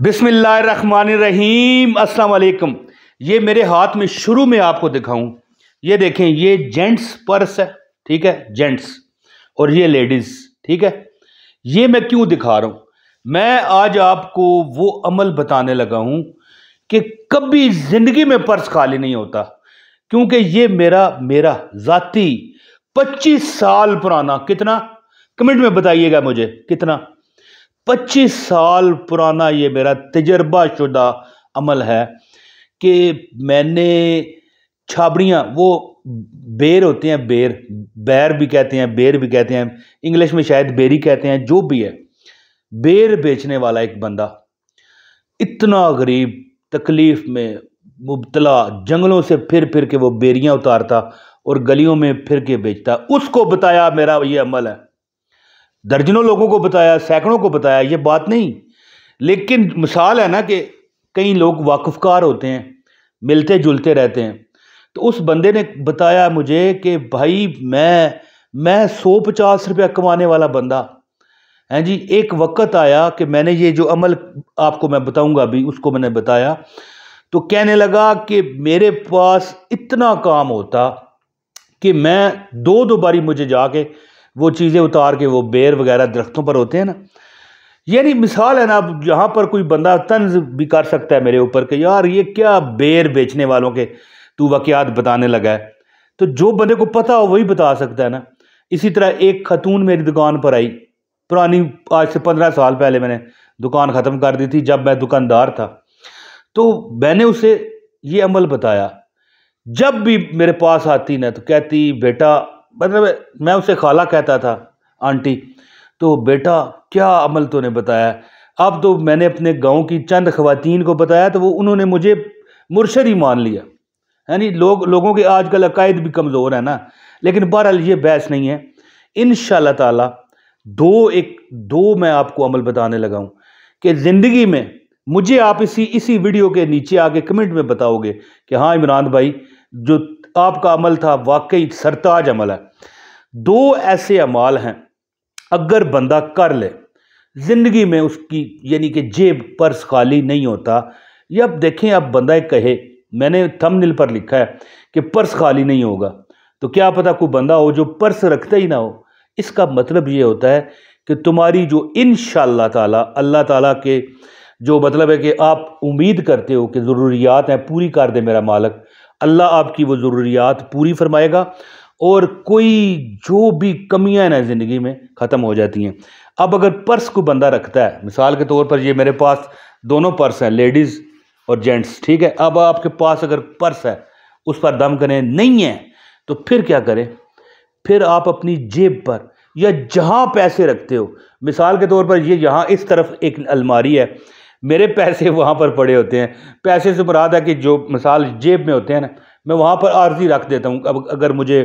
बिस्मिल्लाहिर्रहमानिर्रहीम। अस्सलाम वालेकुम। ये मेरे हाथ में शुरू में आपको दिखाऊं, ये देखें, ये जेंट्स पर्स है, ठीक है, जेंट्स, और ये लेडीज़, ठीक है। ये मैं क्यों दिखा रहा हूं? मैं आज आपको वो अमल बताने लगा हूं कि कभी ज़िंदगी में पर्स खाली नहीं होता, क्योंकि ये मेरा ज़ाती 25 साल पुराना, कितना, कमेंट में बताइएगा मुझे कितना, 25 साल पुराना ये मेरा तजर्बा शुदा अमल है कि मैंने छाबड़ियाँ, वो बेर होते हैं, बैर भी कहते हैं, बेर भी कहते हैं, इंग्लिश में शायद बेरी कहते हैं, जो भी है, बेर बेचने वाला एक बंदा, इतना गरीब, तकलीफ में मुब्तला, जंगलों से फिर फिर के वो बेरियां उतारता और गलियों में फिर के बेचता, उसको बताया मेरा ये अमल है। दर्जनों लोगों को बताया, सैकड़ों को बताया, ये बात नहीं, लेकिन मिसाल है ना कि कई लोग वाकुफकार होते हैं, मिलते जुलते रहते हैं। तो उस बंदे ने बताया मुझे कि भाई मैं 150 रुपया कमाने वाला बंदा हैं जी। एक वक्त आया कि मैंने ये जो अमल आपको मैं बताऊंगा अभी, उसको मैंने बताया तो कहने लगा कि मेरे पास इतना काम होता कि मैं दो बारी मुझे जाके वो चीज़ें उतार के, वो बेर वगैरह दरख्तों पर होते हैं ना, यानी मिसाल है ना, अब यहाँ पर कोई बंदा तंज भी कर सकता है मेरे ऊपर कि यार ये क्या बेर बेचने वालों के तू वाक़यात बताने लगा है। तो जो बंदे को पता हो वही बता सकता है ना। इसी तरह एक खतून मेरी दुकान पर आई, पुरानी, आज से 15 साल पहले मैंने दुकान ख़त्म कर दी थी जब मैं दुकानदार था। तो मैंने उसे ये अमल बताया। जब भी मेरे पास आती ना तो कहती, बेटा, मतलब मैं उसे खाला कहता था, आंटी, तो बेटा क्या अमल तूने बताया। अब तो मैंने अपने गांव की चंद ख़वातीन को बताया तो वो उन्होंने मुझे मुर्शद ही मान लिया, है नहीं। लोगों के आजकल अकायद भी कमज़ोर है ना, लेकिन बहरहाल ये बहस नहीं है। इंशाअल्लाह ताला दो मैं आपको अमल बताने लगा हूँ कि ज़िंदगी में मुझे आप इसी वीडियो के नीचे आके कमेंट में बताओगे कि हाँ इमरान भाई, जो आपका अमल था वाकई सरताज अमल है। 2 ऐसे अमाल हैं, अगर बंदा कर ले ज़िंदगी में उसकी, यानी कि जेब पर्स खाली नहीं होता। ये अब देखें, अब बंदा एक कहे, मैंने थंबनेल पर लिखा है कि पर्स खाली नहीं होगा, तो क्या पता कोई बंदा हो जो पर्स रखता ही ना हो। इसका मतलब ये होता है कि तुम्हारी जो इंशाअल्लाह ताला, अल्लाह ताला के जो मतलब है कि आप उम्मीद करते हो कि ज़रूरियात हैं, पूरी कर दे मेरा मालिक, अल्लाह आपकी वो ज़रूरियात पूरी फरमाएगा और कोई जो भी कमियां हैं ना ज़िंदगी में ख़त्म हो जाती हैं। अब अगर पर्स को बंदा रखता है, मिसाल के तौर पर ये मेरे पास दोनों पर्स हैं, लेडीज़ और जेंट्स, ठीक है। अब आपके पास अगर पर्स है, उस पर दम करें, नहीं है तो फिर क्या करें? फिर आप अपनी जेब पर या जहाँ पैसे रखते हो, मिसाल के तौर पर ये यहाँ इस तरफ एक अलमारी है, मेरे पैसे वहाँ पर पड़े होते हैं। पैसे से मुराद है कि जो मिसाल जेब में होते हैं ना, मैं वहाँ पर आर्जी रख देता हूँ। अब अगर मुझे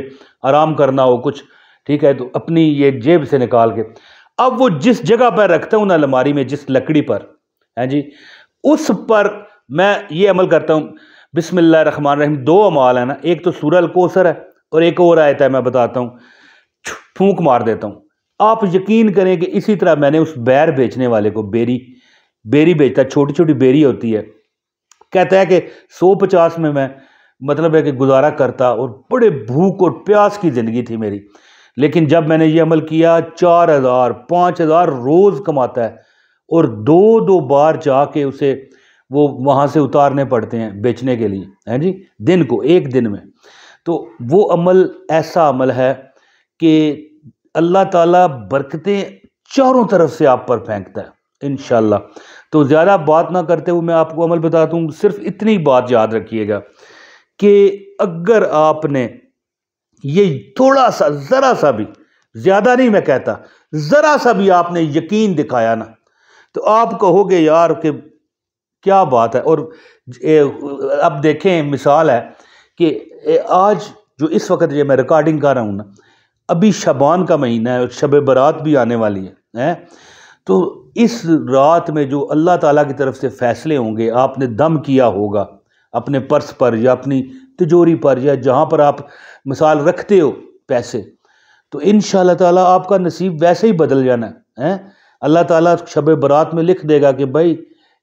आराम करना हो कुछ, ठीक है, तो अपनी ये जेब से निकाल के, अब वो जिस जगह पर रखता हूँ ना अलमारी में, जिस लकड़ी पर है जी, उस पर मैं ये अमल करता हूँ। बिस्मिल्लाहिर्रहमानिर्रहीम। 2 अमाल है ना, एक तो सूरह अल-कौसर है और एक और आयत है, मैं बताता हूँ, फूंक मार देता हूँ। आप यकीन करें कि इसी तरह मैंने उस बैर बेचने वाले को, बेरी बेचता, छोटी छोटी बेरी होती है, कहता है कि 150 में मैं मतलब है कि गुजारा करता, और बड़े भूख और प्यास की ज़िंदगी थी मेरी। लेकिन जब मैंने ये अमल किया, 4000 5000 रोज़ कमाता है, और 2 बार जाके उसे वो वहाँ से उतारने पड़ते हैं बेचने के लिए, हैं जी, दिन को, एक दिन में। तो वो अमल ऐसा अमल है कि अल्लाह ताला बरकतें चारों तरफ से आप पर फेंकता है इंशाअल्लाह। तो ज़्यादा बात ना करते हुए मैं आपको अमल बताता हूँ। सिर्फ इतनी बात याद रखिएगा कि अगर आपने ये थोड़ा सा, ज़रा सा भी, ज़्यादा नहीं मैं कहता, ज़रा सा भी आपने यकीन दिखाया ना, तो आप कहोगे यार कि क्या बात है। और अब देखें, मिसाल है कि आज जो इस वक्त ये मैं रिकॉर्डिंग कर रहा हूँ ना, अभी शबान का महीना है और शब बारात भी आने वाली है। तो इस रात में जो अल्लाह ताला की तरफ से फ़ैसले होंगे, आपने दम किया होगा अपने पर्स पर या अपनी तिजोरी पर या जहाँ पर आप मिसाल रखते हो पैसे, तो इंशाअल्लाह ताला आपका नसीब वैसे ही बदल जाना है। अल्लाह ताला शब बारात में लिख देगा कि भाई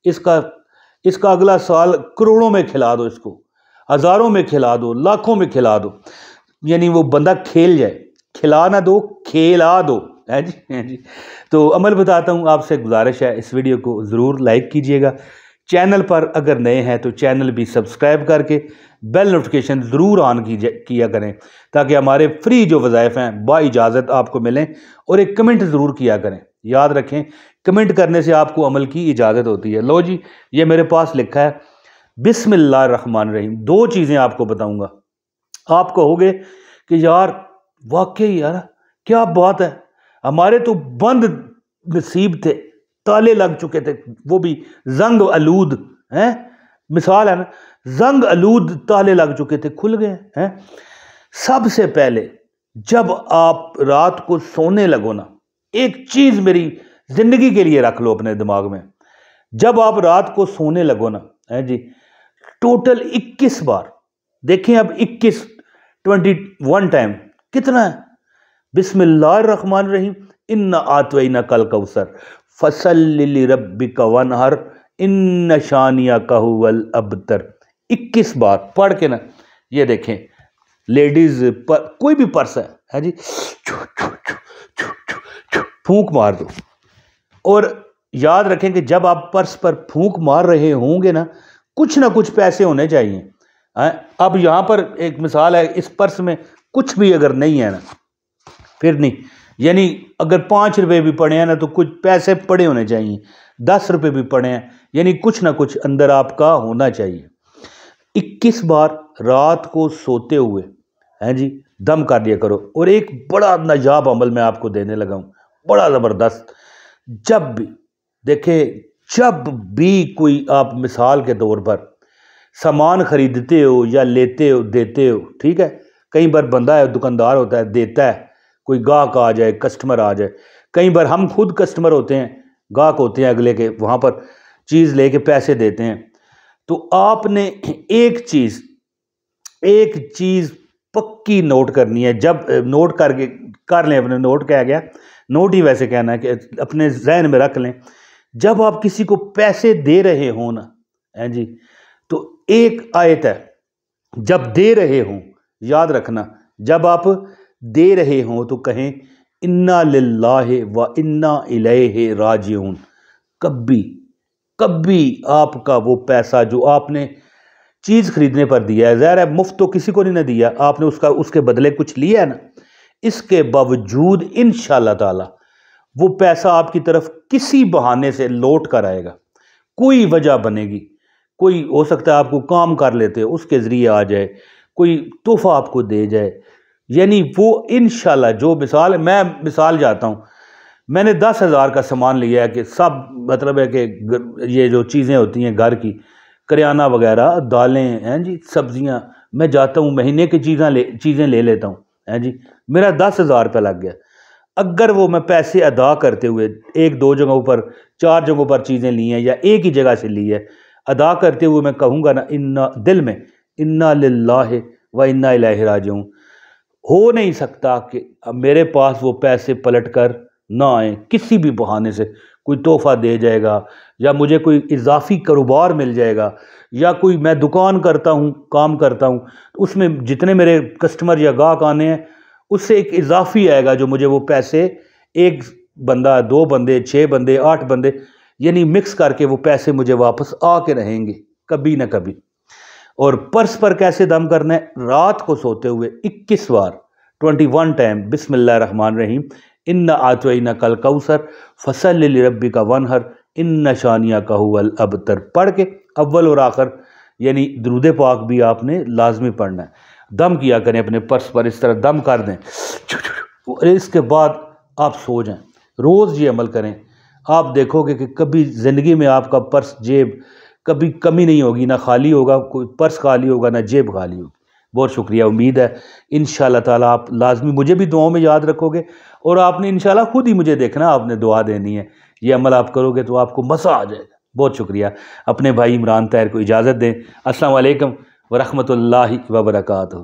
اس کا اگلا سال کروڑوں میں کھلا دو، اس کو ہزاروں میں کھلا دو، لاکھوں میں کھلا دو، یعنی وہ بندہ کھیل جائے، کھلا نہ دو کھیلا دو، ہے جی۔ تو عمل بتاتا ہوں، آپ سے گزارش ہے اس ویڈیو کو ضرور لائک کیجئے گا، چینل پر اگر نئے ہیں تو چینل بھی سبسکرائب کر کے بیل نوٹیفیکیشن ضرور آن کیا کریں تاکہ ہمارے فری جو وظائف ہیں با اجازت آپ کو ملیں، اور ایک کمنٹ ضرور کیا کریں، یاد رکھیں کمنٹ کرنے سے آپ کو عمل کی اجازت ہوتی ہے۔ لو جی، یہ میرے پاس لکھا ہے بسم اللہ الرحمن الرحیم۔ دو چیزیں آپ کو بتاؤں گا، آپ کہو گے کہ یار واقعی یار کیا بات ہے، ہمارے تو بند نصیب تھے، تالے لگ چکے تھے، وہ بھی زنگ آلود ہیں، مثال ہے نا، زنگ آلود تالے لگ چکے تھے، کھل گئے ہیں۔ سب سے پہلے جب آپ رات کو سونے لگو نا، ایک چیز میری زندگی کے لیے رکھ لو اپنے دماغ میں، جب آپ رات کو سونے لگو نا جی، ٹوٹل 21 بار، دیکھیں اب 21 ٹائم کتنا ہے، بسم اللہ الرحمن الرحیم، انا اعطیناک الکوثر فصل لربک وانحر ان شانئک ھو الابتر، 21 بار پڑھ کے نا، یہ دیکھیں لیڈیز کوئی بھی پرس ہے جی، پھونک مار دو، اور یاد رکھیں کہ جب آپ پرس پر پھونک مار رہے ہوں گے نا، کچھ نہ کچھ پیسے ہونے چاہیے۔ اب یہاں پر ایک مثال ہے، اس پرس میں کچھ بھی اگر نہیں ہے نا، پھر نہیں، یعنی اگر 5 روپے بھی پڑے ہیں نا تو کچھ پیسے پڑے ہونے چاہیے، 10 روپے بھی پڑے ہیں، یعنی کچھ نہ کچھ اندر آپ کا ہونا چاہیے۔ 21 بار رات کو سوتے ہوئے ہیں جی دم کر دیا کرو۔ اور ایک بڑا ناجاب عمل میں آپ کو دینے لگا ہوں، بڑا زبردست، جب بھی دیکھیں، جب بھی کوئی آپ مثال کے طور پر سامان خریدتے ہو یا لیتے ہو دیتے ہو، ٹھیک ہے، کئی بار بندہ ہے دکاندار ہوتا ہے دیتا ہے، کوئی گاہک آ جائے، کسٹمر آ جائے، کئی بار ہم خود کسٹمر ہوتے ہیں، گاہک ہوتے ہیں اگلے کے، وہاں پر چیز لے کے پیسے دیتے ہیں، تو آپ نے ایک چیز پکی نوٹ کرنی ہے، جب نوٹ کر لیں، اپنے نوٹ کہہ گیا، نوٹ ہی ویسے کہنا ہے کہ اپنے ذہن میں رکھ لیں، جب آپ کسی کو پیسے دے رہے ہوں نا جی، تو ایک آیت ہے، جب دے رہے ہوں، یاد رکھنا، جب آپ دے رہے ہوں تو کہیں انا للہ و انا الیہ راجعون۔ کبھی آپ کا وہ پیسہ جو آپ نے چیز خریدنے پر دیا ہے، ظاہر ہے مفت تو کسی کو نہیں نہ دیا، آپ نے اس کے بدلے کچھ لیا ہے نا، اس کے باوجود انشاءاللہ تعالی وہ پیسہ آپ کی طرف کسی بہانے سے لوٹ کر آئے گا، کوئی وجہ بنے گی، کوئی ہو سکتا ہے آپ کو کام کر لیتے اس کے ذریعے آ جائے، کوئی تحفہ آپ کو دے جائے، یعنی وہ انشاءاللہ جو مثال، میں مثال جاتا ہوں، میں نے 10,000 کا سامان لیا ہے، کہ سب مطلب ہے کہ یہ جو چیزیں ہوتی ہیں گھر کی، کریانہ وغیرہ، دالیں ہیں جی، سبزیاں، میں جاتا ہوں مہینے کی چیزیں لے لیتا ہوں، ہیں جی، میرا 10,000 روپے لگ گیا۔ اگر وہ میں پیسے ادا کرتے ہوئے 1-2 جگہوں پر 4 جگہوں پر چیزیں لی ہیں، یا ایک ہی جگہ سے لی ہے، ادا کرتے ہوئے میں کہوں گا نا دل میں انا للہ و انا الیہ راجعون، ہو نہیں سکتا کہ میرے پاس وہ پیسے پلٹ کر نہ آئیں، کسی بھی بہانے سے کوئی تحفہ دے جائے گا، یا مجھے کوئی اضافی کاروبار مل جائے گا، یا کوئی میں دکان کرتا ہوں، کام کرتا ہوں، اس میں جتنے میرے کسٹمر یا گاہک آنے ہیں اس سے ایک اضافی آئے گا جو مجھے وہ پیسے، ایک بندہ، 2 بندے، 6 بندے، 8 بندے، یعنی مکس کر کے وہ پیسے مجھے واپس آ کے رہیں گے کبھی نہ کبھی۔ اور پرس پر کیسے دم کرنا ہے، رات کو سوتے ہوئے 21 بار 21 ٹائم بسم اللہ الرحمن الرحیم، انا اعطیناک الکوثر فصل لربک وانحر ان شانئک ھو الابتر پڑھ کے اول اور آخر یعنی درود پاک بھی آپ نے لازمی پڑھنا ہے۔ دم کیا کریں اپنے پرس پر، اس طرح دم کر دیں، اس کے بعد آپ سو جائیں، روز یہ عمل کریں، آپ دیکھو گے کہ کبھی زندگی میں آپ کا پرس جیب کبھی کمی نہیں ہوگی، نہ خالی ہوگا، کوئی پرس خالی ہوگا نہ جیب خالی ہوگی۔ بہت شکریہ، امید ہے انشاءاللہ تعالیٰ آپ لازمی مجھے بھی دعاؤں میں یاد رکھو گے، اور آپ نے انشاءاللہ خود ہی مجھے دیکھنا، آپ نے دعا دینی ہے، یہ عمل آپ کرو گے تو آپ کو مزہ آ جائے گا۔ بہت شکریہ، اپنے بھائی عمران طاہر کو اجازت دیں، السلام علیکم ورحمۃ اللہ وبرکاتہ۔